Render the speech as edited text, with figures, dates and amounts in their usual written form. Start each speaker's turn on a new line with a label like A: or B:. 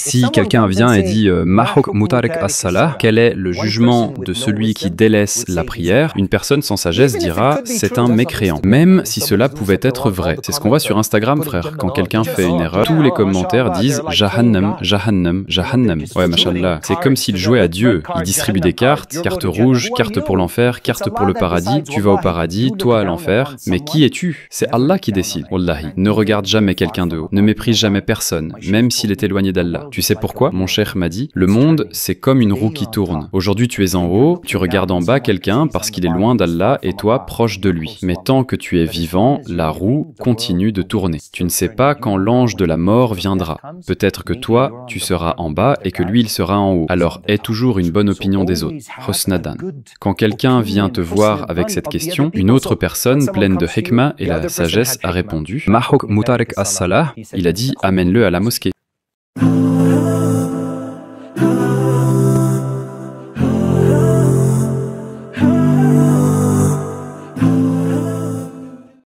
A: Si quelqu'un vient et dit Mahok mutarek as-salah, quel est le jugement de celui qui délaisse la prière, une personne sans sagesse dira c'est un mécréant. Même si cela pouvait être vrai. C'est ce qu'on voit sur Instagram, frère. Quand quelqu'un fait une erreur, tous les commentaires disent Jahannam, Jahannam, Jahannam. Ouais, mashallah. C'est comme s'il jouait à Dieu. Il distribue des cartes, carte rouge, carte pour l'enfer, carte pour le paradis. Tu vas au paradis, toi à l'enfer. Mais qui es-tu? C'est Allah qui décide. Wallahi. Ne regarde jamais quelqu'un de haut. Ne méprise jamais personne, même s'il est éloigné d'Allah. Tu sais pourquoi? Mon cheikh m'a dit, le monde, c'est comme une roue qui tourne. Aujourd'hui, tu es en haut, tu regardes en bas quelqu'un parce qu'il est loin d'Allah et toi proche de lui. Mais tant que tu es vivant, la roue continue de tourner. Tu ne sais pas quand l'ange de la mort viendra. Peut-être que toi, tu seras en bas et que lui, il sera en haut. Alors, aie toujours une bonne opinion des autres. Hosnadan. Quand quelqu'un vient te voir avec cette question, une autre personne pleine de hikmah et la sagesse a répondu Mahok mutarek as-salah, il a dit amène-le à la mosquée.